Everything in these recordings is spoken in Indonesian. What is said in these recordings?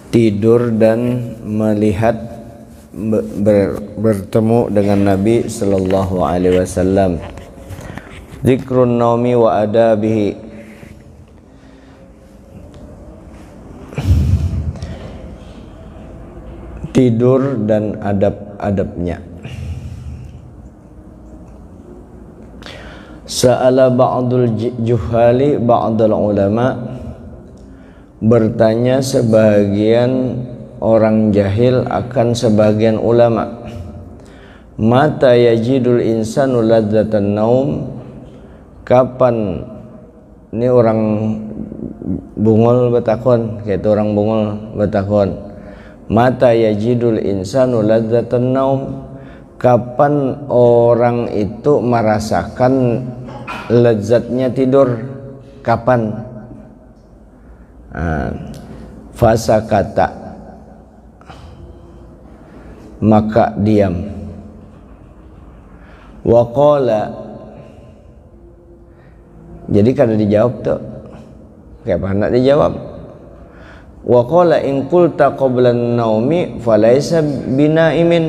tidur dan melihat bertemu dengan Nabi sallallahu alaihi wasallam. Zikrun naumi wa adabihi. Tidur dan adab-adabnya. Sa'ala ba'dul juhali ba'dul ulama. Bertanya sebagian orang jahil akan sebagian ulama, mata yajidul insanu ladzatan naum, kapan ini orang bungul betakon, kayak orang bungul betakon, mata yajidul insanu ladzatan naum, kapan orang itu merasakan lezatnya tidur, kapan? Fasa kata, maka diam. Waqala, jadi kada dijawab tuh, kayak apa nak dijawab? Waqala in qulta qabla an-naumi falaysa binaimin.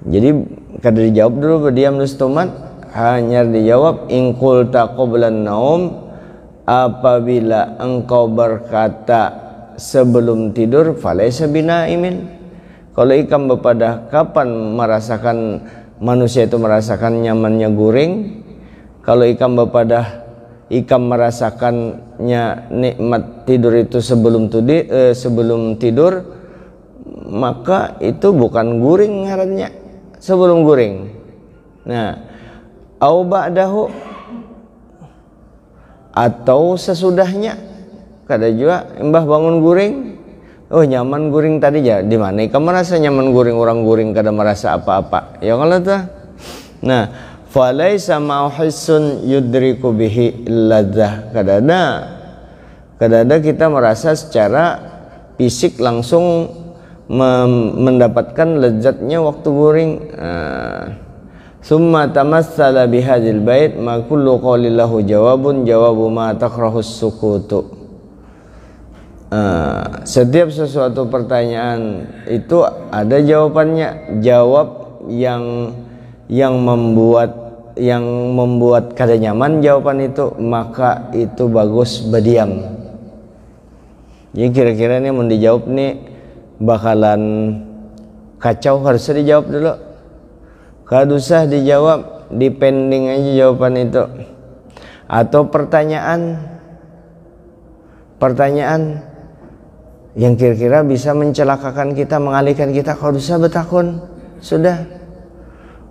Jadi kada dijawab dulu, berdiam dulu stomat, hanya dijawab in qulta qabla an-naum, apabila engkau berkata sebelum tidur, falaysa binaimin. Kalau ikam bepada kapan merasakan manusia itu merasakan nyamannya guring, kalau ikam bepada ikam merasakannya nikmat tidur itu sebelum tidur, maka itu bukan guring ngarannya, sebelum guring. Nah, au ba'dahu, atau sesudahnya. Kada juga embah bangun guring, oh nyaman guring tadi ya, di mana ikam merasa nyaman guring, orang guring kada merasa apa-apa ya kalau tuh. Nah, falaisa mauhisun yudriku bihi ladzah, kada ada kita merasa secara fisik langsung mendapatkan lezatnya waktu guring. Summa tamassala bihadzal bait ma kullu qawlillahu jawabun jawabu ma takrahus sukutu. Setiap sesuatu pertanyaan itu ada jawabannya. Jawab yang membuat kada nyaman jawaban itu, maka itu bagus berdiam. Jadi kira-kira ini mau dijawab nih bakalan kacau, harusnya dijawab dulu. Kada usah dijawab, dipending aja jawaban itu. Atau pertanyaan yang kira-kira bisa mencelakakan kita, mengalihkan kita, kada usah betakun. Sudah,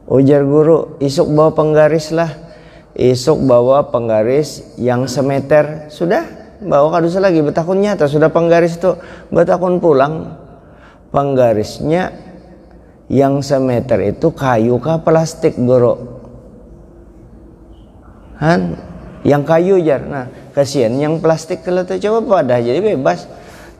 ujar guru, isuk bawa penggaris lah, isuk bawa penggaris yang semeter. Sudah, bawa, kada usah lagi betakun nyata. Sudah penggaris itu, betakun pulang. Penggarisnya yang semeter itu kayu kah plastik guru? Yang kayu jar. Nah, kasihan yang plastik kalau tuh coba pada jadi bebas.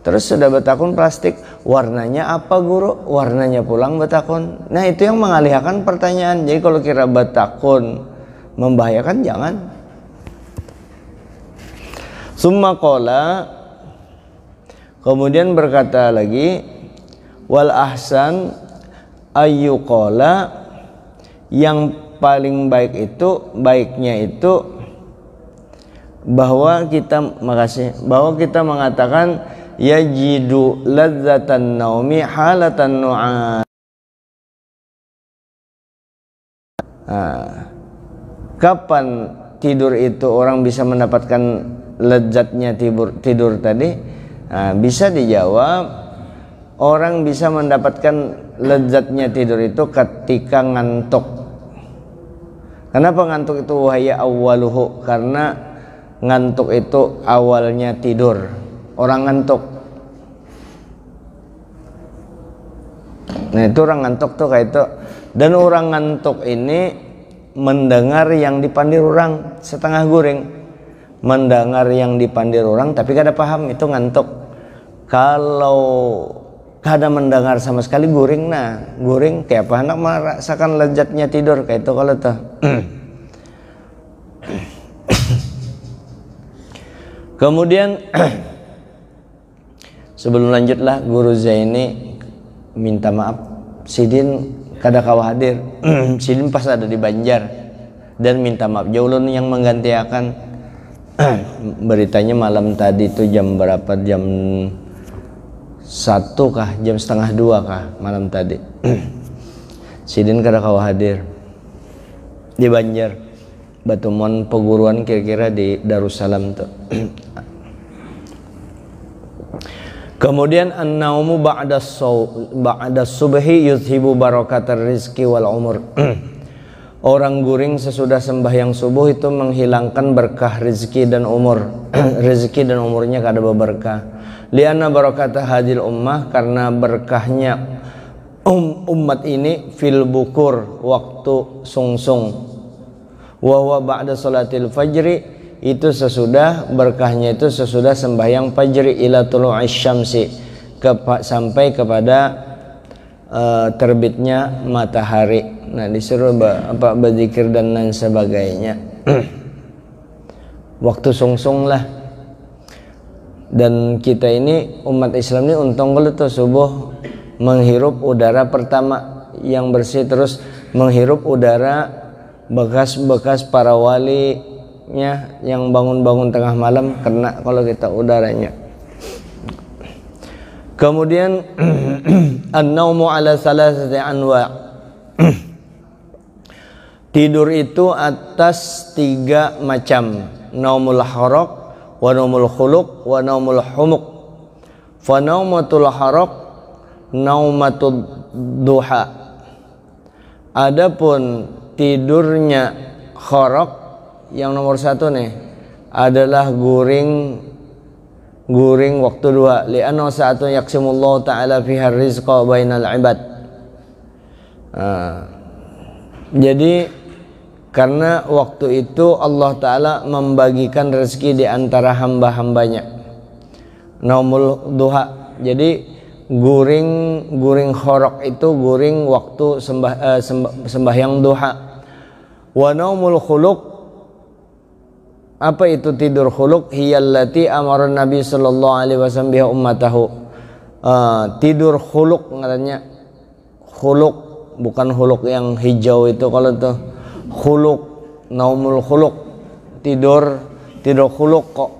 Terus sudah betakun plastik, warnanya apa guru? Warnanya pulang betakun. Nah, itu yang mengalihkan pertanyaan. Jadi kalau kira betakun membahayakan, jangan. Summa qala, kemudian berkata lagi, wal ahsan ayyuqala, yang paling baik itu, baiknya itu bahwa kita mengatakan yajidu ladzatan naumi halatan nu'a. Kapan tidur itu orang bisa mendapatkan lezatnya tidur tadi? Bisa dijawab, orang bisa mendapatkan lezatnya tidur itu ketika ngantuk. Kenapa ngantuk itu wahya awwaluhu? Karena ngantuk itu awalnya tidur. Orang ngantuk. Nah, itu orang ngantuk tuh kayak itu. Dan orang ngantuk ini mendengar yang dipandir orang setengah guring. Mendengar yang dipandir orang tapi kada paham, itu ngantuk. Kalau kada mendengar sama sekali guring, nah guring kayak apa anak merasakan lezatnya tidur kayak itu kalau tuh. Kemudian Sebelum lanjutlah, Guru Zaini minta maaf, Sidin kada kawa hadir. Sidin pas ada di Banjar dan minta maaf. Jaulun yang menggantikan. Beritanya malam tadi itu jam berapa? Jam 1 kah? Jam setengah 2 kah malam tadi? Sidin kada kawa hadir di Banjar. Batumon peguruan kira-kira di Darussalam tuh. Kemudian an-naumu ba'da subhi yuzhibu barakatar rizki wal umur. Orang guring sesudah sembahyang subuh itu menghilangkan berkah rezeki dan umur. Rezeki dan umurnya kada berberkah. Lianna barakatah hadil ummah, karena berkahnya umat ini fil bukur, waktu sungsung. Wa huwa ba'da salatil fajri, itu sesudah, berkahnya itu sesudah sembahyang fajri ila tulu'is syamsi, sampai kepada terbitnya matahari. Nah, disuruh berzikir dan lain sebagainya. Waktu sungsung lah. Dan kita ini umat Islam ini untung kalau tuh subuh menghirup udara pertama yang bersih, terus menghirup udara bekas-bekas para walinya yang bangun-bangun tengah malam kena kalau kita udaranya. Kemudian an-naumu ala salasati anwa'. Tidur itu atas 3 macam. Naumul haraq, wa naumul khuluq, wa naumul humuq. Fa naumatul haraq naumatud duha. Adapun tidurnya khorok yang nomor 1 nih adalah guring waktu 2. Li'anna sa'atun yaksimullahu ta'ala fiha rizqa bainal ibad. Jadi karena waktu itu Allah Ta'ala membagikan rezeki di antara hamba-hambanya. Naumul duha. Jadi guring khorok itu guring waktu sembahyang duha. Wa naumul khuluq, apa itu tidur khuluq? Hiyallati amara Nabi sallallahu alaihi wasallam biha ummatahu. Tidur khuluq katanya. Khuluq bukan khuluq yang hijau itu, kalau tuh khuluq, naumul khuluq, tidur khuluq kok.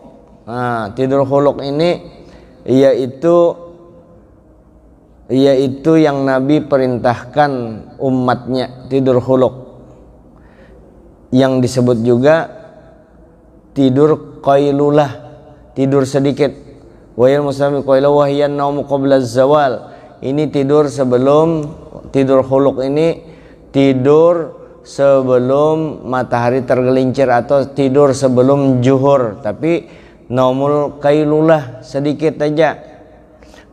Nah, tidur khuluq ini yaitu yang Nabi perintahkan umatnya, tidur khuluq. Yang disebut juga tidur qailulah, tidur sedikit. Wa yal musami qailulah wa hiya an-naumu qabla az-zawal. Ini tidur sebelum, tidur khuluq ini tidur sebelum matahari tergelincir atau tidur sebelum zuhur, tapi naumul qailulah sedikit aja.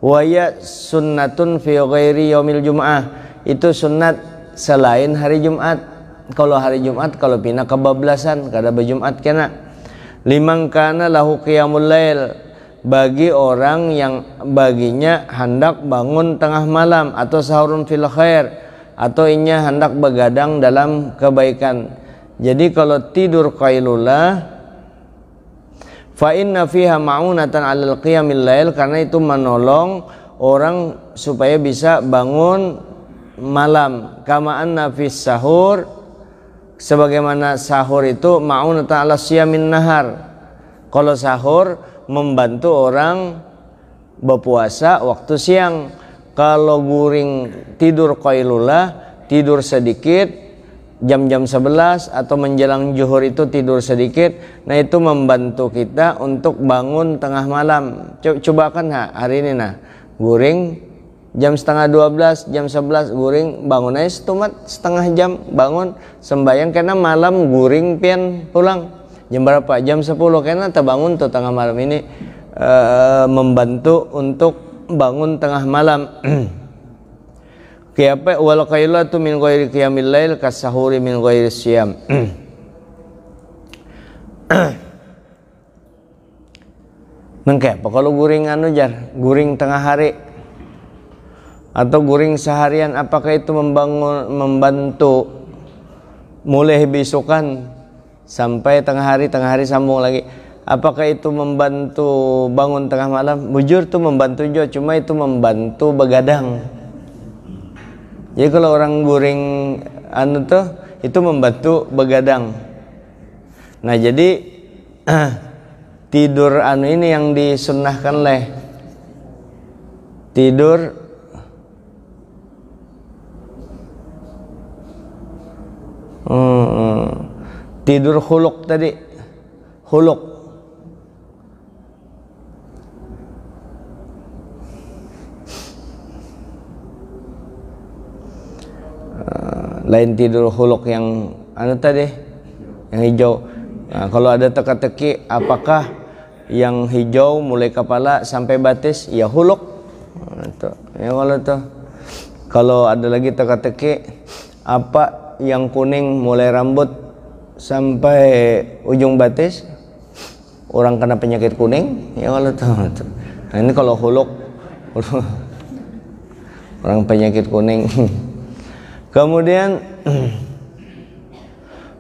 Wa ya sunnatun fi ghairi yaumil jum'ah. Itu sunnat selain hari Jumat. Kalau hari Jumat, kalau pindah kebablasan kada berjumat kena. Liman kana lahu qiyamul lail, bagi orang yang baginya hendak bangun tengah malam, atau sahurun fil khair, atau inya hendak begadang dalam kebaikan. Jadi kalau tidur qailulah fa inna fiha ma'unatan 'alal qiyamil lail, karena itu menolong orang supaya bisa bangun malam. Kama anna fis sahur, sebagaimana sahur itu ma'unatan 'ala siyamin nahar. Kalau sahur membantu orang berpuasa waktu siang. Kalau guring tidur qailulah, tidur sedikit jam-jam 11 atau menjelang zuhur itu tidur sedikit, nah itu membantu kita untuk bangun tengah malam. Coba kan hari ini nah, guring jam setengah 12, jam 11 guring, bangun aja setengah jam bangun sembahyang, karena malam guring pian pulang. Jam berapa? Jam 10, karena terbangun tuh tengah malam ini membantu untuk bangun tengah malam. Kiapa wal qailatu min ghairi qiyamil lail kasahuri min ghairi siyam. Nengke kalau guring guring tengah hari atau guring seharian, apakah itu membantu mulai besokan sampai tengah hari sambung lagi? Apakah itu membantu bangun tengah malam? Bujur tuh membantu juga, cuma itu membantu begadang. Jadi kalau orang guring anu tuh itu membantu begadang. Nah jadi tidur anu ini yang disunnahkan leh. Tidur tidur huluk tadi, huluk. Lain tidur huluk yang anu tadi, yang hijau. Nah, kalau ada teka-teki, apakah yang hijau mulai kepala sampai batis? Ya huluk. Nah, ya kalau ada lagi teka-teki, apa yang kuning mulai rambut sampai ujung batis? Orang kena penyakit kuning, ya kalau tuh. Nah, ini kalau huluk, orang penyakit kuning. Kemudian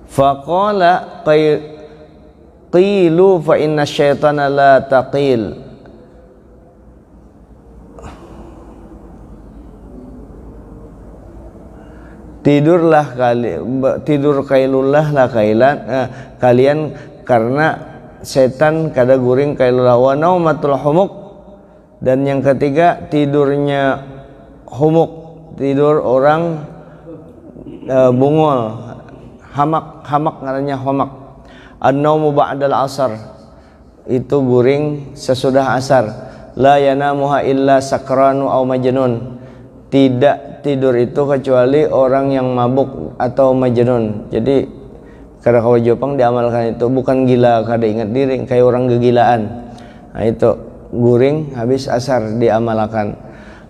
faqala qilu fa inna syaitana la taqil. Tidurlah tidur kailullah lah kalian karena setan kada guring kailullah. Wa naumatul humuk, dan yang ketiga tidurnya humuk, tidur orang bungul, hamak namanya hamak. An-naumu ba'dal asar, itu guring sesudah asar. La yanamuha illa sakranu aw majnun, tidak tidur itu kecuali orang yang mabuk atau majnun. Jadi kada kawa Jepang diamalkan itu, bukan gila kada ingat diri kayak orang kegilaan. Nah itu guring habis asar diamalkan.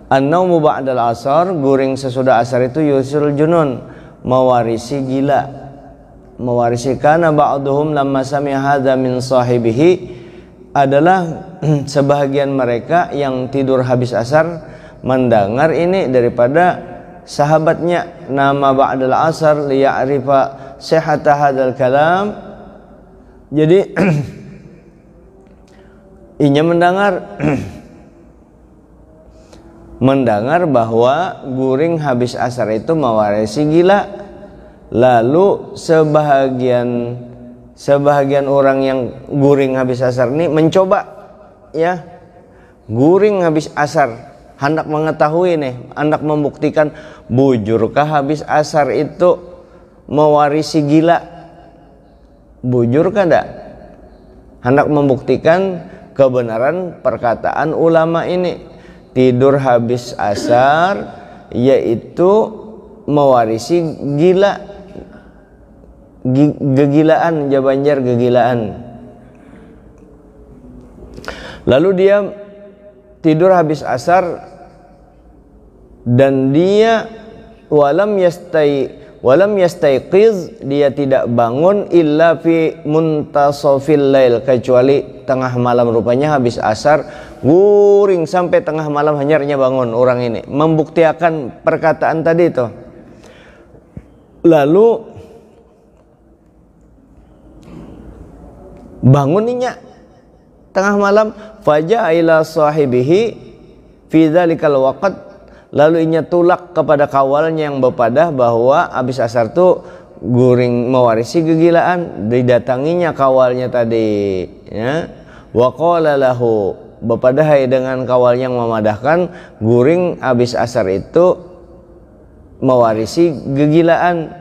An-naumu ba'dal asar, guring sesudah asar itu yusul junun, mewarisi gila, mewarisi. Kana ba'duhum lamma sami'a hadza min sahibihi, adalah sebahagian mereka yang tidur habis asar mendengar ini daripada sahabatnya. Nama ba'dal asar liya'rifa sihhata hadzal kalam. Jadi inya mendengar bahwa guring habis asar itu mewarisi gila. Lalu sebahagian orang yang guring habis asar ini mencoba ya guring habis asar, hendak mengetahui nih, hendak membuktikan bujurkah habis asar itu mewarisi gila, bujur kada, hendak membuktikan kebenaran perkataan ulama ini. Tidur habis asar yaitu mewarisi gila, gegilaan, jabanjar gegilaan. Lalu dia tidur habis asar dan dia walam yastaiqiz, dia tidak bangun illa fi muntasafil lail, kecuali tengah malam. Rupanya habis asar guring sampai tengah malam hanyarnya bangun orang ini, membuktikan perkataan tadi itu. Lalu bangunnya tengah malam, faja ila sahibihi fi dzalikal waqt, lalu inya tulak kepada kawalnya yang bepadah bahwa habis asar tu guring mewarisi kegilaan. Didatanginya kawalnya tadi ya, wa qala lahu, bepadahai dengan kawal yang memadahkan guring habis asar itu mewarisi kegilaan.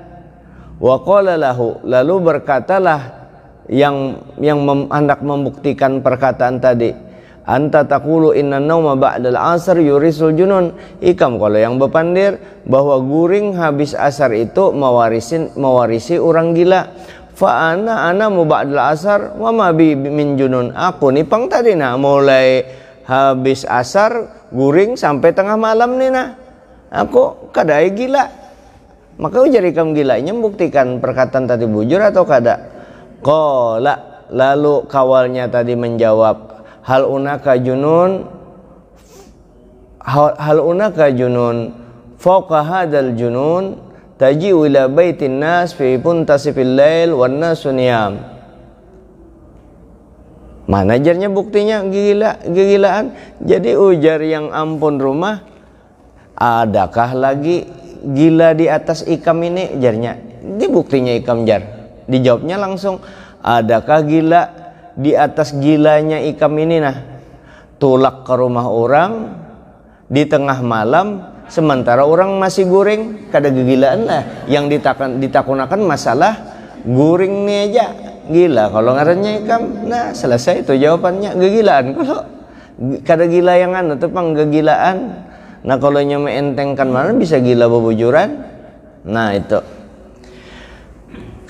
Wa qala lahu, lalu berkatalah yang hendak membuktikan perkataan tadi, anta taqulu inna nauma ba'dal asar yurisul junun. Ikam kalau yang bepandir bahwa guring habis asar itu mewarisi orang gila. Fa ana mu ba'dal asar wa ma bi min junun. Aku nih pang tadi nah mulai habis asar guring sampai tengah malam nih nah, aku kadai gila. Maka ujar ikam gilanya membuktikan perkataan tadi bujur atau kada? Qala, lalu kawalnya tadi menjawab, hal unaka junun fauqa hadzal junun taji'u ila baitin nas fi puntasifil lail wan nasu niyam. Mana jarnya buktinya gilaan. Jadi ujar yang ampun rumah, adakah lagi gila di atas ikam ini? Jarnya, ini buktinya ikam jar. Dijawabnya langsung, adakah gila di atas gilanya ikam ini? Nah, tulak ke rumah orang di tengah malam, sementara orang masih guring, kada gegilaan lah. Yang ditakunakan masalah guring nih aja. Gila kalau ngarannya ikam. Nah, selesai itu jawabannya, gegilaan. Kalau kada gila yang anu itu pang gegilaan. Nah, kalau nya entengkan mana bisa gila bebujuran. Nah, itu.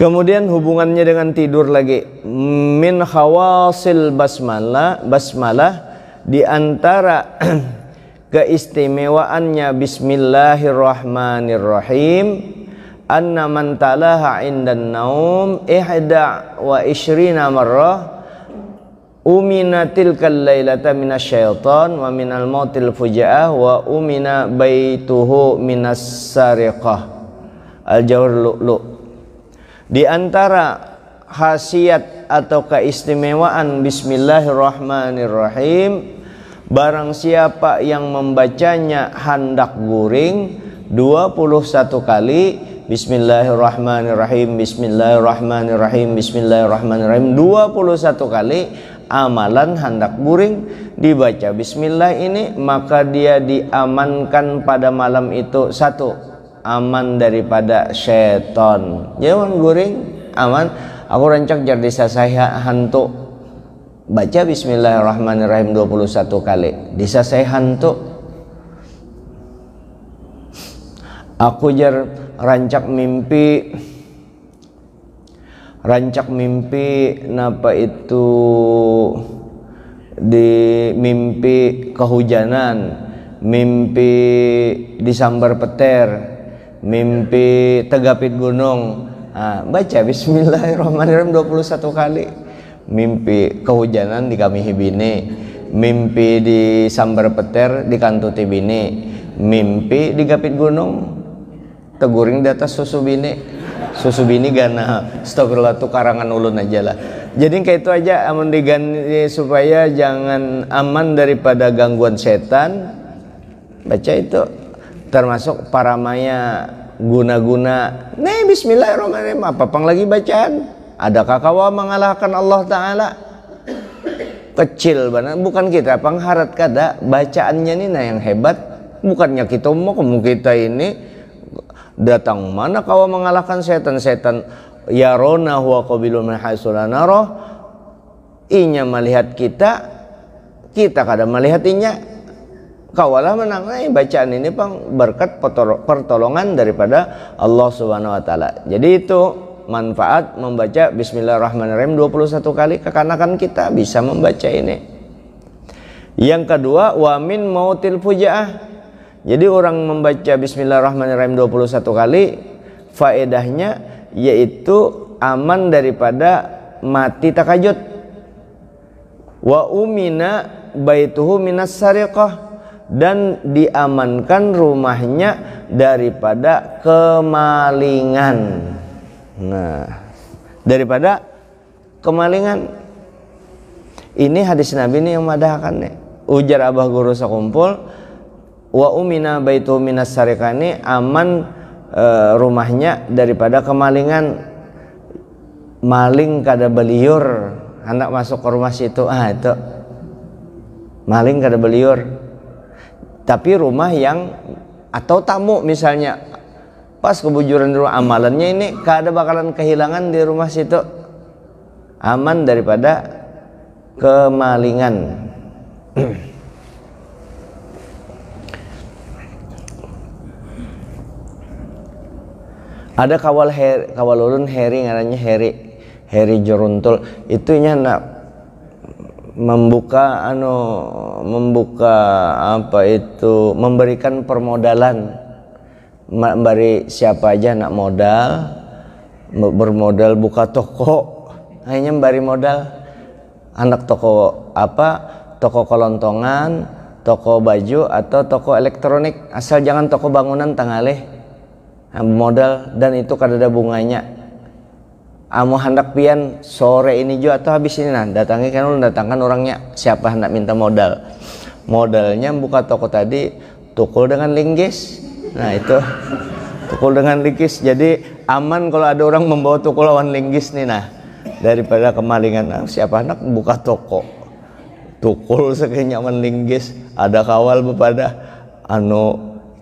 Kemudian hubungannya dengan tidur lagi. Min khawasil basmalah di antara keistimewaannya bismillahirrahmanirrahim, anna man talaha indan naum ihda wa ishrina marrah umina tilkal lailata minasyaitan wa minal mautil fujaah wa umina baituhu minas sariqah. Al-Jawhar Lu'lu'. Di antara khasiat atau keistimewaan bismillahirrahmanirrahim, barang siapa yang membacanya hendak guring 21 kali, bismillahirrahmanirrahim, bismillahirrahmanirrahim, bismillahirrahmanirrahim 21 kali, amalan hendak guring dibaca bismillah ini, maka dia diamankan pada malam itu. Satu, aman daripada setan. Jangan guring, aman. Aku rancak jar desa saya hantu, baca bismillahirrahmanirrahim 21 kali, desa saya hantu. Aku jar rancak mimpi napa itu, di mimpi kehujanan, mimpi disambar petir, mimpi tegapit gunung. Baca bismillahirrahmanirrahim 21 kali. Mimpi kehujanan di kami bini, mimpi disambar petir di kantuti bini, mimpi digapit gunung teguring di atas susu bini gana. Astagfirullah, tuh karangan ulun aja lah. Jadi kayak itu aja, aman diganti supaya jangan aman daripada gangguan setan. Baca itu, termasuk paramaya guna-guna. Nih bismillahirrahmanirrahim, apa pang lagi bacaan? Adakah kawa mengalahkan Allah Ta'ala? Kecil banget, bukan kita pengharat kada bacaannya nih nah yang hebat. Bukannya kita mau kita ini datang mana kawa mengalahkan setan-setan. Ya rona huwa qabilun min haitsu la narah, inya melihat kita kada melihat inya. Kawalah menang. Bacaan ini pang berkat pertolongan daripada Allah Subhanahu wa taala. Jadi itu manfaat membaca bismillahirrahmanirrahim 21 kali, kekanakan kita bisa membaca ini. Yang kedua, wa min mautil fujaah. Jadi orang membaca bismillahirrahmanirrahim 21 kali, faedahnya yaitu aman daripada mati takajud. Wa umina baituhu minas sariqah, dan diamankan rumahnya daripada kemalingan. Nah, daripada kemalingan. Ini hadis Nabi nih yang madahkan nih. Ujar abah guru sakumpul, wa umina baituhu minas sariqah, ini aman rumahnya daripada kemalingan. Maling kada beliur hendak masuk ke rumah situ. Itu maling kada beliur. Tapi rumah yang atau tamu misalnya pas kebujuran di rumah, amalannya ini kada bakalan kehilangan di rumah situ, aman daripada kemalingan. Ada kawal ulun Heri, ngarannya Heri Joruntul. Itunya nak membuka apa itu, memberikan permodalan. Bari siapa aja nak modal, bermodal buka toko, hanya bari modal. Anak toko apa, toko kelontongan, toko baju atau toko elektronik, asal jangan toko bangunan tangaleh modal, dan itu kada ada bunganya. Amo hendak pian sore ini juga atau habis ini nah datangi kan ulun datangkan orangnya siapa hendak minta modalnya buka toko tadi tukul dengan linggis. Nah itu tukul dengan linggis, jadi aman kalau ada orang membawa tukul lawan linggis nih nah daripada kemalingan. Nah, siapa hendak buka toko tukul sekenyaman linggis ada kawal bepada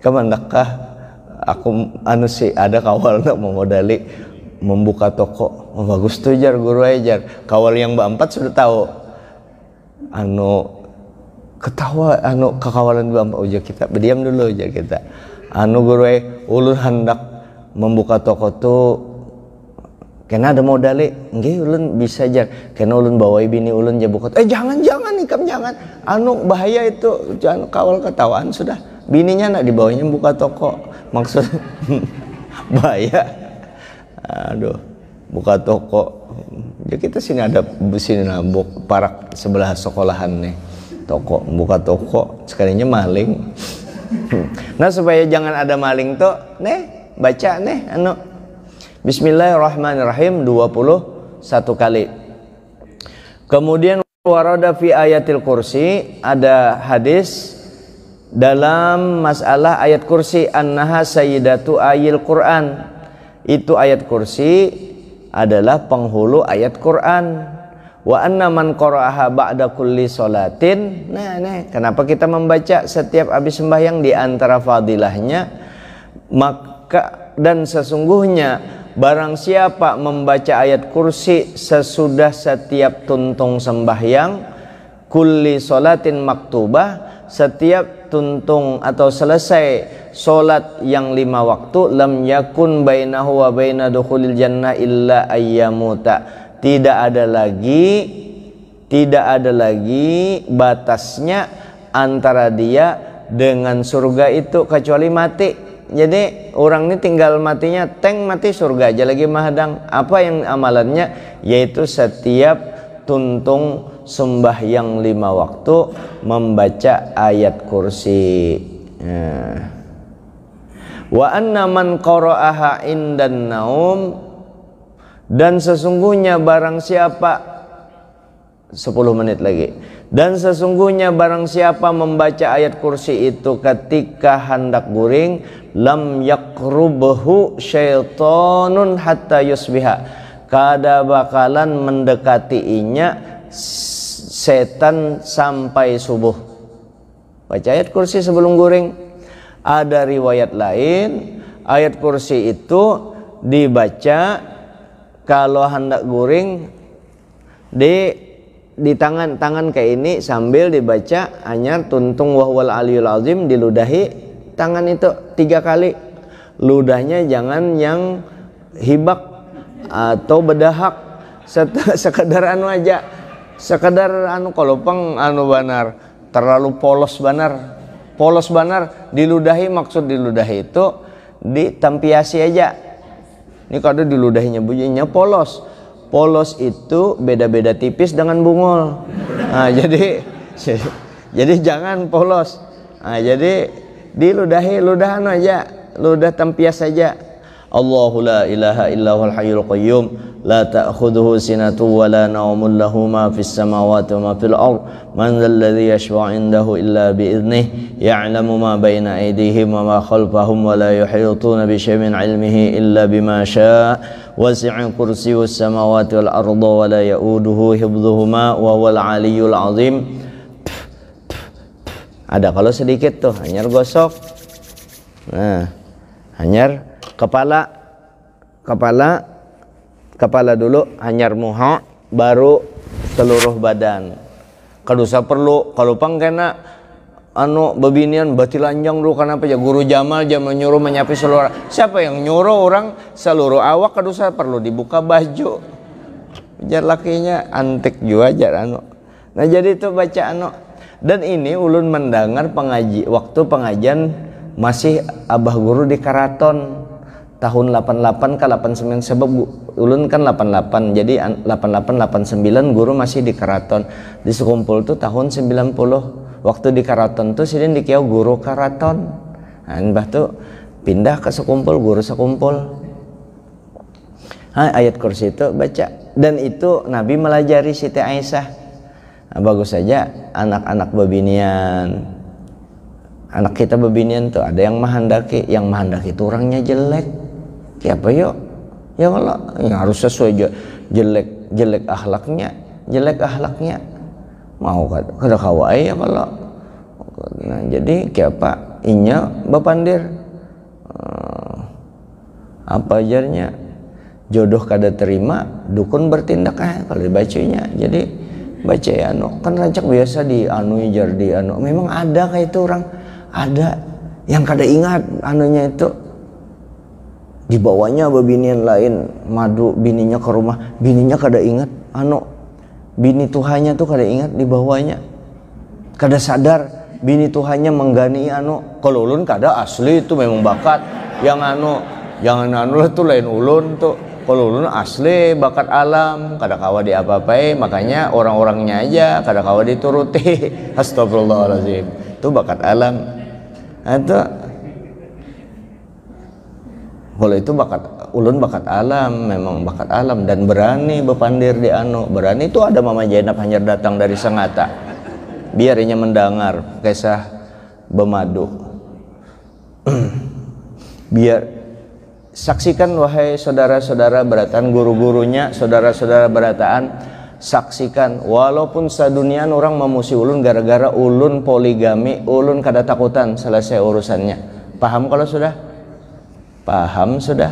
kemandakah aku sih ada kawal nak memodali membuka toko. Oh, bagus tuh jar guru ajar kawal yang berempat sudah tahu ketawa kekawalan berempat ujar kita berdiam dulu aja kita guru ulun hendak membuka toko tuh kena ada modali nggih ulun bisa jar kena ulun bawai bini ulun ja buka jangan ikam jangan bahaya itu jangan kawal ketawaan sudah bininya nak dibawanya buka toko maksud bahaya. Aduh, buka toko. Ya kita sini ada sini nabok parak sebelah sekolahan nih. Toko, buka toko, sekalinya maling. Nah, supaya jangan ada maling tuh, nih baca nih Bismillahirrahmanirrahim 21 kali. Kemudian warada fi ayatil kursi, ada hadis dalam masalah ayat kursi annaha sayyidatu ayil Quran. Itu ayat kursi adalah penghulu ayat Quran. Wa anna man qara'aha ba'da kulli salatin. Nah, kenapa kita membaca setiap habis sembahyang? Di antara fadilahnya maka dan sesungguhnya barang siapa membaca ayat kursi sesudah setiap tuntung sembahyang, kulli salatin maktubah, setiap tuntung atau selesai solat yang 5 waktu, lam yakun bainahu wa baina dukhulil jannah illa ayyamuta. Tidak ada lagi batasnya antara dia dengan surga itu kecuali mati. Jadi orang ini tinggal matinya mati surga aja lagi mahadang. Apa yang amalannya? Yaitu setiap tuntung sembahyang 5 waktu membaca ayat kursi. Wa anna man qara'aha indan naum, dan sesungguhnya barang siapa 10 menit lagi, dan sesungguhnya barang siapa membaca ayat kursi itu ketika hendak guring, lam yaqrubuhu syaitonun hatta yusbiha, kada bakalan mendekatinya setan sampai subuh. Baca ayat kursi sebelum guring. Ada riwayat lain ayat kursi itu dibaca kalau hendak guring di tangan kayak ini sambil dibaca anyar tuntung wahwal aliyul azim, diludahi tangan itu 3 kali. Ludahnya jangan yang hibak atau bedahak, sekedar aja, sekedar kolopang banar, terlalu polos banar diludahi. Maksud diludahi itu ditampiasi aja. Ini kalau diludahinya bunyinya polos itu beda-beda tipis dengan bungul. Nah, jadi jangan polos. Nah, jadi diludahi ludahan aja, ludah tampias saja. Allahu la ilaha illahu al-hayyul qayyum la ta'khudhuhu sinatun wa la nawmun lahu ma fis samawati wa ma fil ard man dhal ladzi yashfa'u 'indahu illa bi idhnihi ya'lamu ma bayna aydihim wa ma khalfahum wa la yuhituna bi syai'in 'ilmihi illa bima syaa' wasi'a kursiyyus samawati wal arda wa la ya'uduhu hifdhuhuma wa huwal 'aliyyul 'azim. Ada kalau sedikit tuh hanyar gosok. Nah, hanyar kepala dulu, hanyar muha, baru seluruh badan. Kadusa perlu kalau pang kena bebinian batilanjang dulu, kenapa ya guru Jamal nyuruh menyapi seluruh. Siapa yang nyuruh orang seluruh awak? Kadusa perlu dibuka baju. Jar lakinya antik juga jar Nah jadi itu baca Dan ini ulun mendengar waktu pengajian masih abah guru di Karaton tahun 88 ke 89, sebab ulun kan 88, jadi 88 89 guru masih di Karaton. Di sekumpul tuh tahun 90. Waktu di Karaton tuh sidin dikiau guru Karaton. Nah, mbah tuh pindah ke sekumpul, guru sekumpul. Ayat kursi itu baca. Dan itu Nabi melajari Siti Aisyah. Nah, bagus saja anak-anak bebinian. Anak kita bebinian tuh ada yang menghendaki itu orangnya jelek. Siapa yuk? Ya kalau ya harus sesuai jelek akhlaknya. Mau kada kawai ya kalau. Nah, jadi siapa? Inya bapandir. Apa ajarnya? Jodoh kada terima, dukun bertindak kalau dibacanya. Jadi baca kan rancak biasa di jar di memang ada kayak itu orang ada yang kada ingat itu dibawanya binian lain madu bininya ke rumah, bininya kada ingat bini Tuhannya tuh kada ingat dibawanya, kada sadar bini Tuhannya menggani kalau ulun kada asli itu memang bakat yang jangan tuh lain ulun tuh. Kalau ulun asli bakat alam, kada kawa di apa-apai, makanya orang-orangnya aja kada kawa dituruti. Astagfirullahaladzim. Itu bakat alam. Itu kalau itu ulun bakat alam, memang bakat alam dan berani bepandir di berani itu ada Mama Jainab hanya datang dari Sengata. Biarnya mendengar kisah Bemadu. Biar saksikan wahai saudara-saudara berataan, guru-gurunya, saudara-saudara berataan, saksikan walaupun sadunian orang memusi ulun gara-gara ulun poligami, ulun kada takutan selesai urusannya. Paham kalau sudah? Paham sudah?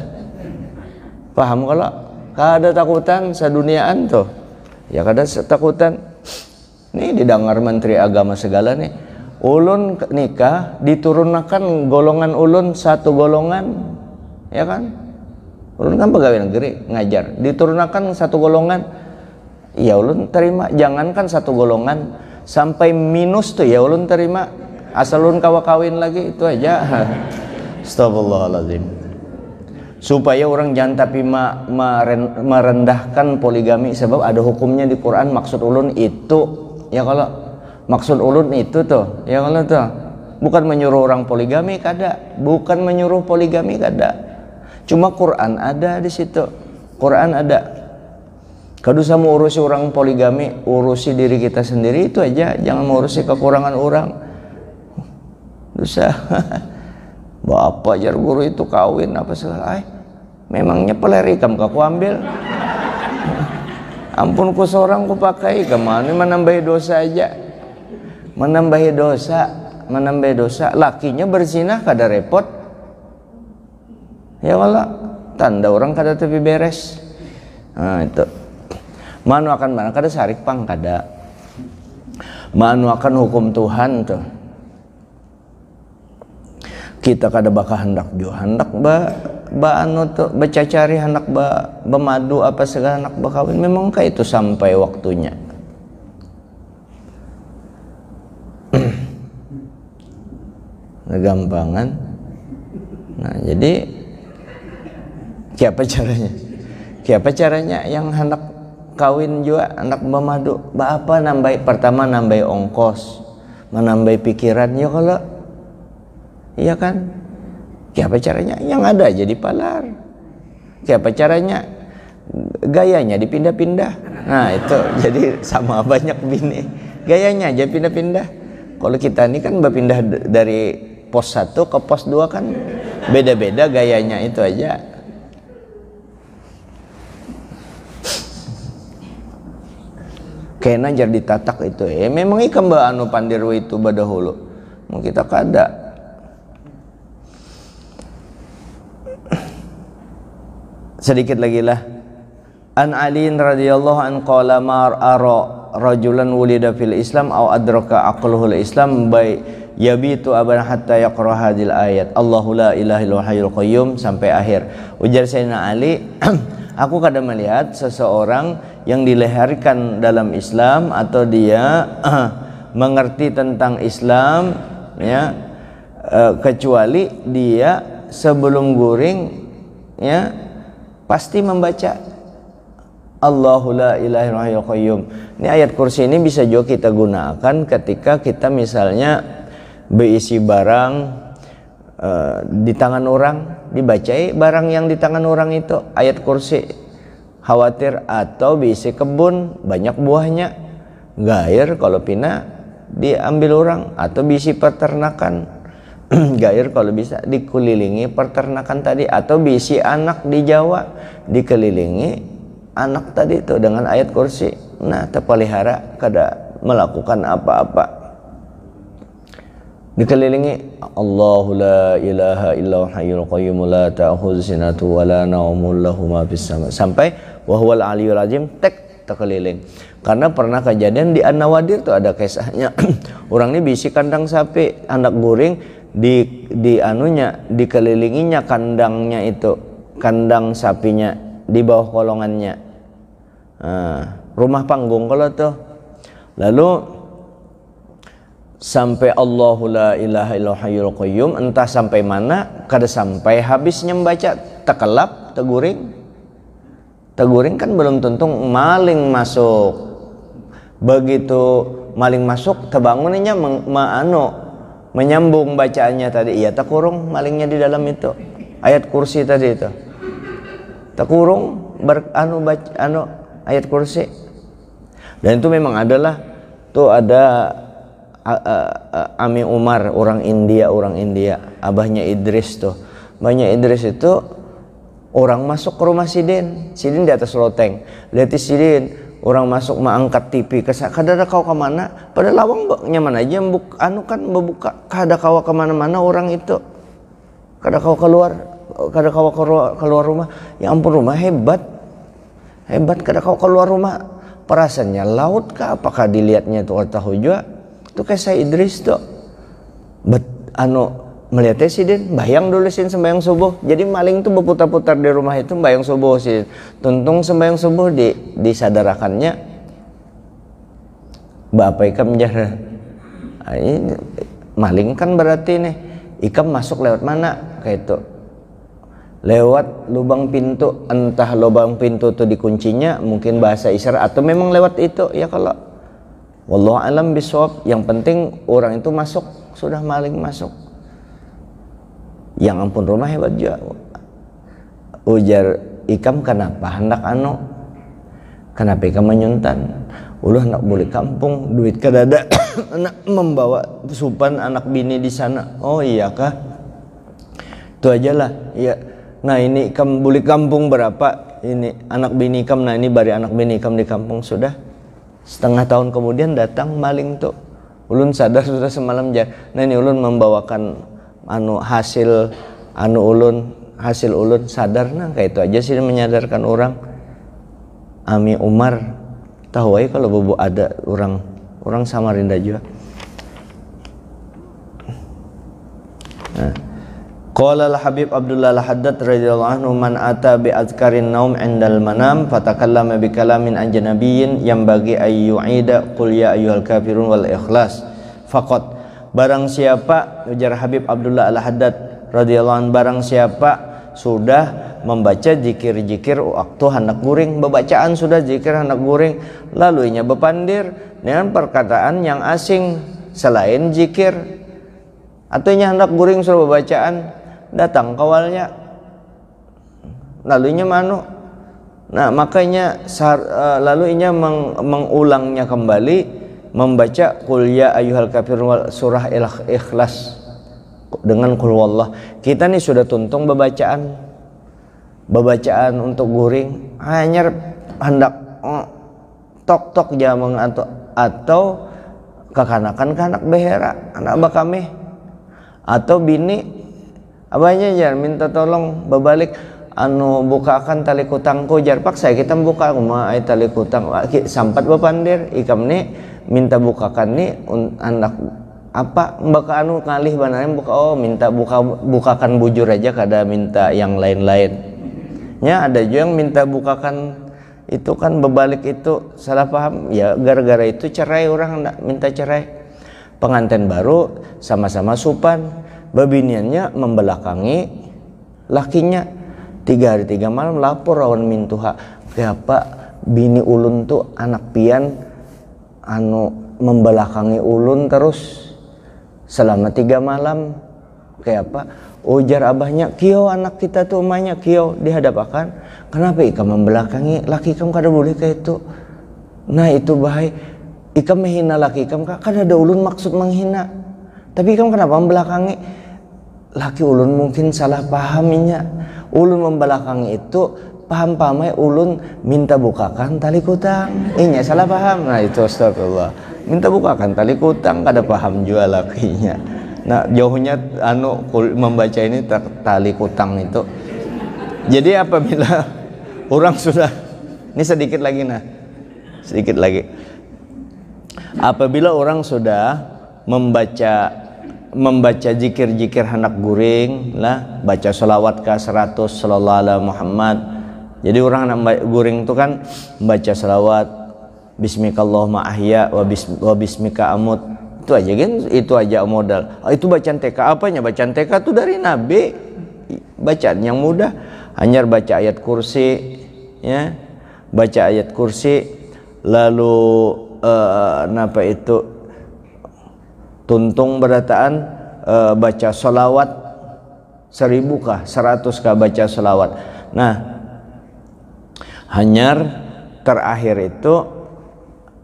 Paham kalau kada takutan saduniaan tuh? Ya kada takutan. Nih didengar Menteri Agama segala nih. Ulun nikah diturunkan golongan ulun satu golongan. Ya kan? Ulun kan pegawai negeri ngajar, diturunkan satu golongan. Ya ulun terima, jangankan satu golongan sampai minus tuh ya ulun terima. Asal ulun kawin lagi itu aja. Astagfirullahaladzim. Supaya orang jangan tapi merendahkan poligami sebab ada hukumnya di Quran. Maksud ulun itu ya kalau maksud ulun itu tuh ya kalau tuh bukan menyuruh orang poligami kada, bukan menyuruh poligami kada. Cuma Quran ada di situ. Quran ada. Kada usah mau urusi orang poligami, urusi diri kita sendiri itu aja, jangan mengurusi kekurangan orang. Dosa. Bapak jar guru itu kawin apa segala. Memangnya pelerikam aku ambil. Ampun ku seorang ku pakai kemana menambahi dosa aja. Menambahi dosa. Lakinya berzina kada repot. Ya Allah, tanda orang kada tepi beres. Nah itu. Manu akan mana kada sarik pang kada. Manu akan hukum Tuhan tuh. Kita kada bakal hendak becacari hendak bemadu apa segala hendak bakawin. Memang kayak itu sampai waktunya. Gampangan. Nah jadi Siapa caranya yang hendak kawin juga, hendak memadu, apa pertama nambah ongkos, menambah pikiran ya kalau iya kan. Siapa caranya? Yang ada aja dipalar. Siapa caranya? Gayanya dipindah-pindah. Nah itu jadi sama banyak bini, gayanya aja pindah-pindah. Kalau kita ini kan berpindah dari pos 1 ke pos 2 kan beda-beda gayanya itu aja. Kena jar ditatak itu memang ikan pandirwa itu badahulu mau kita kada. Sedikit lagi lah. An Ali radhiyallahu an qala mar ara rajulan wulida fil Islam aw adraka aqluhul Islam bay yabitu aban hatta yaqra hadil ayat Allahu la ilaha illa hayyul qayyum sampai akhir. Ujar Sayyidina Ali, aku kadang melihat seseorang yang dilahirkan dalam Islam atau dia mengerti tentang Islam ya, kecuali dia sebelum guring ya pasti membaca Allahu la ilaha illa hayyul qayyum. Ini ayat kursi ini bisa juga kita gunakan ketika kita misalnya berisi barang di tangan orang, dibacai barang yang di tangan orang itu ayat kursi. khawatir, atau bisi kebun banyak buahnya gair kalau pina diambil orang, atau bisi peternakan gair kalau bisa dikelilingi peternakan tadi, atau bisi anak di Jawa dikelilingi anak tadi itu dengan ayat kursi. Nah terpelihara kada melakukan apa-apa, dikelilingi Allahu la ilaha illa hayyul qayyum la ta'khudhuhu sinatun wa la nawmun lahu ma fis sama, sampai wa huwal aliyyul azim, tek terkeliling. Karena pernah kejadian di An-Nawadir tuh ada kisahnya orang ini bisi kandang sapi anak guring, di anunya dikelilinginya kandangnya itu, kandang sapinya di bawah kolongannya, rumah panggung kalau tuh. Lalu sampai Allahu la ilaha illa hayyul qayyum, entah sampai mana, kada sampai habisnya membaca, tekelap teguring kan belum tentu maling masuk. Begitu maling masuk tebangunnya menyambung bacaannya tadi, iya takurung malingnya di dalam itu ayat kursi tadi itu, takurung ayat kursi. Dan itu memang adalah tuh ada Ami Umar, orang India, abahnya Idris tuh. Abahnya Idris itu orang masuk ke rumah Sidin di atas loteng. Lihat Sidin, orang masuk mengangkat TV kada kau kemana? Pada lawang nyaman aja kan membuka. Kada kau kemana-mana orang itu. Kada kau keluar rumah. Ya ampun, rumah hebat kada kau keluar rumah. Perasaannya laut kah? Apakah dilihatnya itu tahu juga? Itu kayak saya Idris tuh. Melihatnya Sidin, bayang dulu Sidin sembahyang subuh. Jadi maling tuh berputar-putar di rumah itu sembahyang subuh Sidin. Tuntung sembahyang subuh disadarakannya. Bapak ikam jara. Ini maling kan berarti nih. Ikam masuk lewat mana? Kayak itu. Lewat lubang pintu, entah lubang pintu itu dikuncinya, mungkin bahasa isyarat, atau memang lewat itu ya. Kalau wallahu alam bisawab, yang penting orang itu masuk, sudah maling masuk. Yang ampun rumah hebat juga. Ujar ikam, kenapa hendak kenapa ikam menyuntan? Ulah nak boleh kampung, duit kadada anak membawa supan anak bini di sana. Oh iya kah? Itu aja lah. Ya. Nah ini ikam boleh kampung berapa? Ini anak bini ikam, nah ini bari anak bini ikam di kampung. Sudah setengah tahun kemudian datang maling tuh. Ulun sadar sudah semalam jar. Nah ini ulun membawakan hasil ulun sadar. Nah kayak itu aja sih menyadarkan orang. Ami Umar tahu aja kalau bobo ada orang Samarinda juga. Nah. Qala al-Habib Abdullah al-Haddad radhiyallahu anhu, man ata bi azkarin naum indal manam fatakallama bi kalamin ajnabiyyin yang bagi ayyu'ida qul ya ayyuhal kafirun wal ikhlas faqat. Barang siapa, ujar Habib Abdullah al-Haddad radhiyallahu anhu, barang siapa sudah membaca zikir-zikir waktu hendak guring, bebacaan sudah zikir hendak guring, lalu inya bepandir dengan perkataan yang asing selain zikir, atau inya hendak guring sudah bebacaan, datang kawalnya lalu inya manu. Nah makanya lalu inya mengulangnya kembali, membaca qul ya ayyuhal kafirun surah ikhlas dengan qul wallah. Kita nih sudah tuntung bebacaan untuk guring, hanya hendak tok jameng atau kekanakan behera anak bakame atau bini abahnya jar minta tolong babalik bukakan tali kutangku, jar paksa kita buka rumah ay tali kutang sampat bapandir ikam nih minta bukakan nih anak apa baka kalih banarnya buka, minta bukakan bujur aja, kada minta yang lain-lain nya. Ada juga yang minta bukakan itu kan berbalik, itu salah paham ya, gara-gara itu cerai, orang enggak minta cerai. Pengantin baru sama-sama supan, babiniannya membelakangi lakinya, 3 hari 3 malam lapor rawan mintuha, kenapa bini ulun tuh anak pian membelakangi ulun terus selama 3 malam, kayak apa Ujar abahnya, "Kio anak kita tuh emaknya kio dihadapakan. Kenapa ikam membelakangi laki ikam kada boleh kayak itu? Nah itu bahaya. Ikam menghina laki ikam kan ada ulun maksud menghina. Tapi ikam kenapa membelakangi? Laki ulun mungkin salah pahaminya. Ulun membelakangi itu paham-pahamnya ulun minta bukakan tali kutang. Inya salah paham. Nah itu astagfirullah. Minta bukakan tali kutang kada paham juga lakinya. Nah jauhnya membaca ini tali kutang itu. Jadi apabila orang sudah ini sedikit lagi apabila orang sudah membaca zikir-zikir hendak guring lah, baca sholawat ke 100 sallallahu alaihi Muhammad. Jadi orang hendak guring itu kan membaca sholawat bismikallahumma ahya wa bismika amut. Itu aja kan, itu aja modal. Itu bacaan TK apanya? Bacaan TK itu dari Nabi. Bacaan yang mudah. Hanya baca ayat kursi, ya. Baca ayat kursi, lalu napa itu tuntung berataan baca sholawat 1000 kah 100 kah baca sholawat. Nah hanyar terakhir itu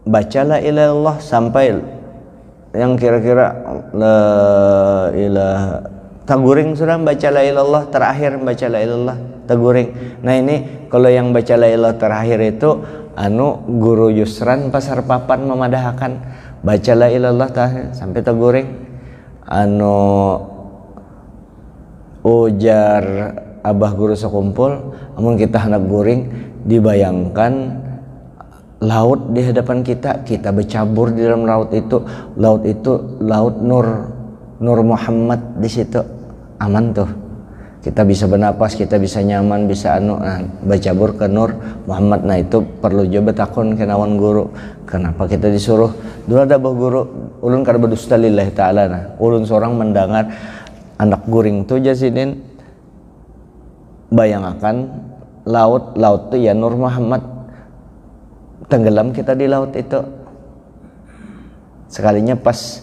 baca la ilaha illallah sampai yang kira-kira la ilaha taguring sudah baca la ilallah terakhir baca la ilallah taguring. Nah ini kalau yang baca la ilallah terakhir itu guru Yusran Pasar Papan memadahkan baca la ilallah terakhir sampai taguring. Ujar abah guru sekumpul, amun kita hendak guring dibayangkan laut di hadapan kita bercabur di dalam laut itu laut nur Muhammad di situ aman tuh, kita bisa bernapas, kita bisa nyaman, bisa bercabur ke nur Muhammad. Nah itu perlu juga betakun kenawan guru, kenapa kita disuruh dulu ada bah guru ulun kada berdusta lillahi ta'ala. Nah ulun seorang mendengar anak guring tuh jasinin bayangkan laut tuh ya nur Muhammad, tenggelam kita di laut itu. Sekalinya pas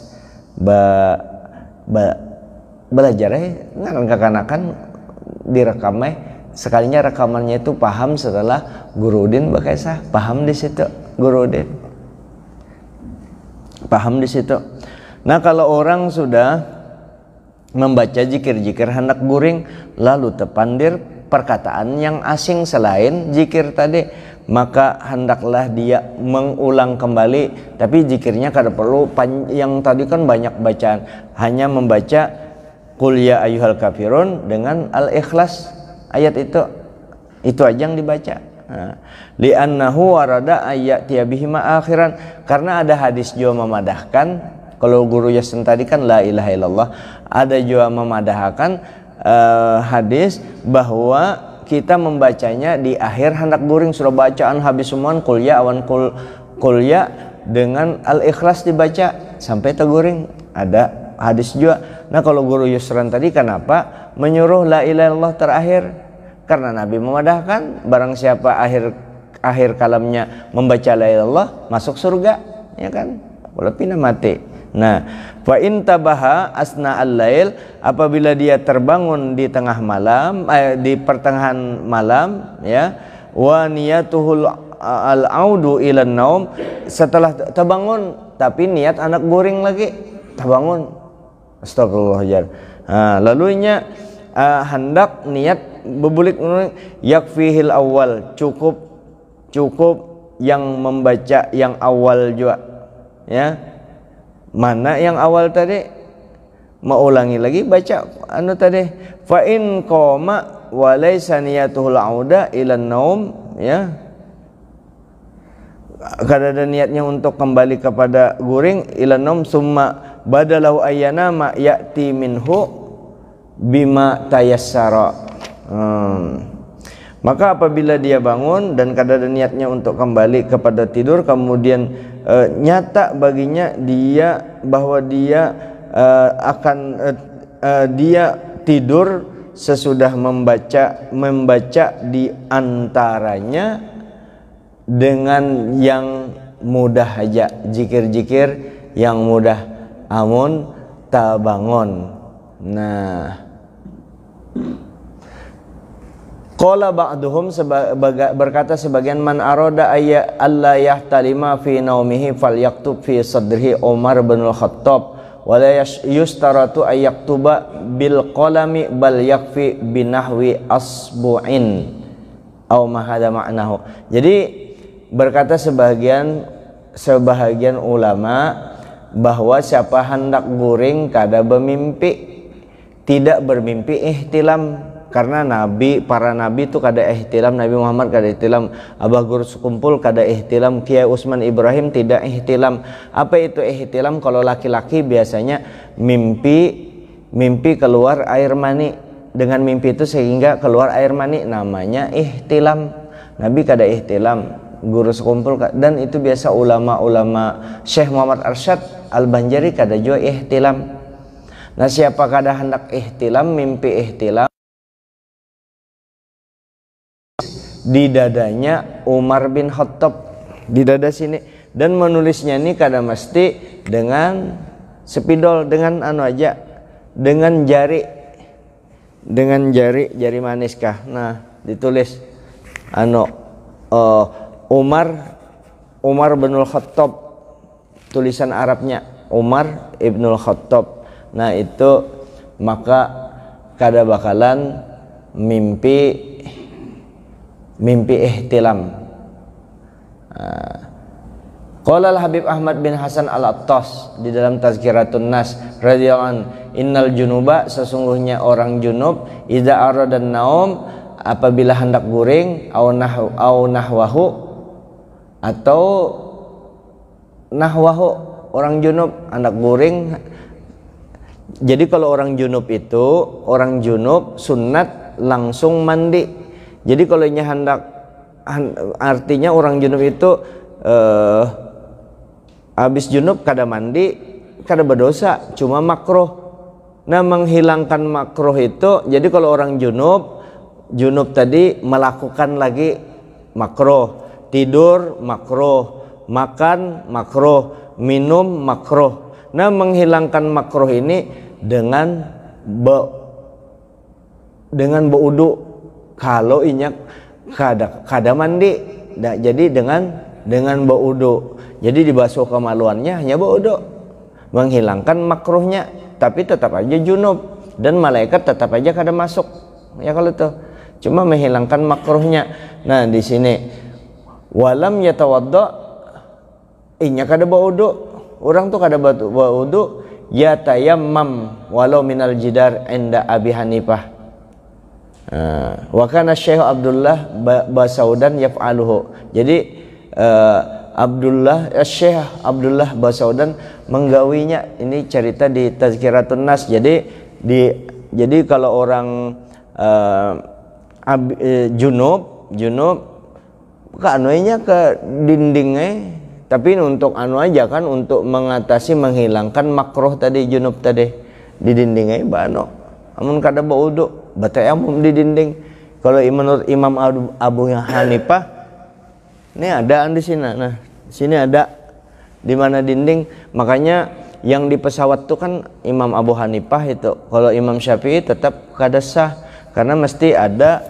belajar ngaran kekanakan direkamnya, sekalinya rekamannya itu paham setelah Guru Udin Bakaisah paham di situ, Guru Udin paham di situ. Nah kalau orang sudah membaca zikir-zikir hendak guring lalu terpandir perkataan yang asing selain zikir tadi, maka hendaklah dia mengulang kembali. Tapi zikirnya kada perlu yang tadi kan banyak bacaan, hanya membaca qul ya ayyuhal kafirun dengan al-ikhlas ayat itu aja yang dibaca. Li'annahu warada ayyatiya bihima akhiran, karena ada hadis juga memadahkan. Kalau guru Yasin tadi kan la ilaha illallah, ada juga memadahkan hadis bahwa kita membacanya di akhir hendak guring, surah bacaan habis semuan kulya awan kulya dengan al-ikhlas dibaca sampai teguring, ada hadis juga. Nah kalau guru Yusran tadi kenapa menyuruh la ilaha illallah terakhir? Karena Nabi memadahkan barang siapa akhir kalamnya membaca la ilaha illallah masuk surga, ya kan, walaupun mati. Nah, fa in tabaha asna al-lail, apabila dia terbangun di tengah malam, di pertengahan malam, ya, wa niyatuhul al-audu ilan naum, setelah terbangun tapi niat anak guring lagi, terbangun, astagfirullahaladzim. Nah, lalunya hendak niat bebulik yakfihil awal, cukup yang membaca yang awal juga, ya. Mana yang awal tadi? Mau ulangi lagi baca tadi. Fa in qoma wa laysa niyatuhul auda ilan naum, ya. Kada ada niatnya untuk kembali kepada guring ilan naum, summa badalahu ayyana ma ya'ti minhu bima tayassara. Maka apabila dia bangun dan kada ada niatnya untuk kembali kepada tidur, kemudian nyata baginya bahwa dia dia tidur sesudah membaca di antaranya dengan yang mudah aja, zikir-zikir yang mudah, amun tak bangun. Nah Qala ba'duhum, berkata sebagian, man arada ayya alla yahtalima fi naumihi falyaktub fi sadrihi Umar bin Al-Khattab wa la yustaratu ay yaktuba bil qalami bal yakfi binahwi asbu'in aw ma hada ma'nahu. Jadi berkata sebagian ulama bahwa siapa hendak guring kada bermimpi, tidak bermimpi ihtilam. Karena para nabi itu kada ihtilam, Nabi Muhammad kada ihtilam, Abah Guru Sekumpul kada ihtilam, Kiai Utsman Ibrahim tidak ihtilam. Apa itu ihtilam? Kalau laki-laki biasanya mimpi keluar air mani. Dengan mimpi itu sehingga keluar air mani, namanya ihtilam. Nabi kada ihtilam, Guru Sekumpul, dan itu biasa ulama-ulama. Syekh Muhammad Arsyad Al-Banjari kada juga ihtilam. Nah, siapa kada hendak ihtilam, mimpi ihtilam, di dadanya Umar bin Khattab, di dada sini, dan menulisnya ini kada mesti dengan spidol, dengan aja, dengan jari manis kah. Nah, ditulis Umar bin Khattab, tulisan Arabnya Umar ibn Khattab. Nah, itu maka kada bakalan mimpi ihtilam. Qala Habib Ahmad bin Hasan Al-Attas di dalam Tazkiratun Nas radhiyallahu an, innal junuba, sesungguhnya orang junub, idza aradan naum, apabila hendak guring, au nahwahu, atau nahwahu, orang junub hendak guring. Jadi kalau orang junub sunat langsung mandi. Jadi kalau nya hendak, artinya orang junub itu habis junub kada mandi, kada berdosa, cuma makruh. Nah, menghilangkan makruh itu, jadi kalau orang junub tadi melakukan lagi makruh, tidur makruh, makan makruh, minum makruh. Nah, menghilangkan makruh ini dengan berwudu. Kalau inyak kada mandi, jadi dengan berwudu. Jadi dibasuh kemaluannya, hanya berwudu, menghilangkan makruhnya, tapi tetap aja junub, dan malaikat tetap aja kada masuk. Ya kalau itu cuma menghilangkan makruhnya. Nah, di sini walam yatawadda, inyak kada berwudu, orang tuh kada berwudu, ya tayammam walau minal jidar inda Abi Hanifah. Wa kana Syekh Abdullah Basaudan yaf'aluhu. Jadi Syekh Abdullah Basaudan menggawinya. Ini cerita di Tazkiratun Nas. Jadi kalau orang junub ke anunya ke dindingnya, tapi untuk anu aja kan, untuk mengatasi menghilangkan makruh tadi, junub tadi di dindingnya bano. Amun kada berwudu, batayamum di dinding. Kalau menurut Imam Abu Hanifah, ini ada di sini. Nah, sini ada di mana dinding. Makanya yang di pesawat tuh kan Imam Abu Hanifah itu. Kalau Imam Syafi'i tetap kada sah, karena mesti ada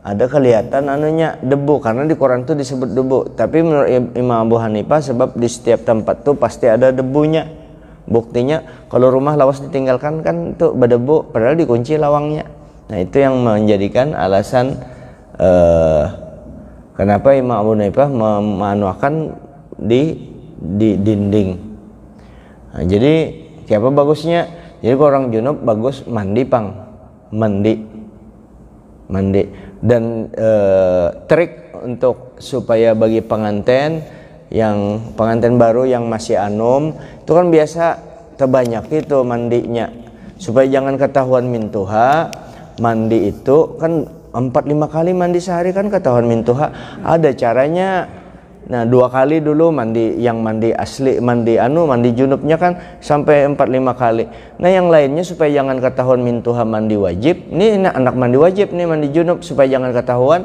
kelihatan anunya, debu, karena di Quran tuh disebut debu. Tapi menurut Imam Abu Hanifah, sebab di setiap tempat tuh pasti ada debunya. Buktinya kalau rumah lawas ditinggalkan kan itu berdebu, padahal dikunci lawangnya. Nah, itu yang menjadikan alasan kenapa Imam Abu Hanifah memanuakan di dinding. Nah, jadi siapa bagusnya? Jadi kalau orang junub bagus mandi. Dan trik untuk supaya bagi pengantin baru yang masih anum itu kan biasa terbanyak itu mandinya, supaya jangan ketahuan mintuha. Mandi itu kan 4-5 kali mandi sehari kan ketahuan mintuha. Ada caranya. Nah, 2 kali dulu mandi, yang mandi asli, mandi junubnya kan sampai 4-5 kali. Nah, yang lainnya supaya jangan ketahuan mintuha mandi wajib. Ini anak mandi wajib nih, mandi junub, supaya jangan ketahuan,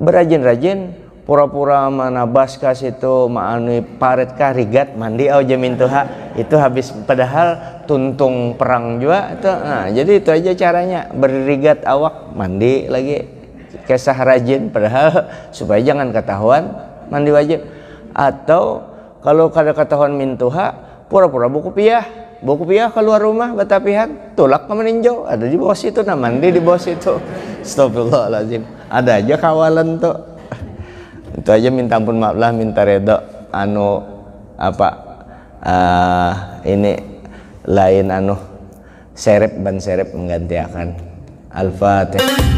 berajin-rajin pura-pura manabas ka situ maanu paret ka rigat mandi au jamin tuha itu habis, padahal tuntung perang juga itu. Nah, jadi itu aja caranya, berrigat awak mandi lagi kesah rajin, padahal supaya jangan ketahuan mandi wajib. Atau kalau kada ketahuan mintuha pura-pura buku piah keluar rumah batapihan tulak ke meninjau ada di bawah situ, nah mandi di bawah situ. Astagfirullahaladzim, ada aja kawalan tuh. Itu aja minta ampun maaf lah, minta redho ini lain serep ban serep menggantikan. Al-Fatihah.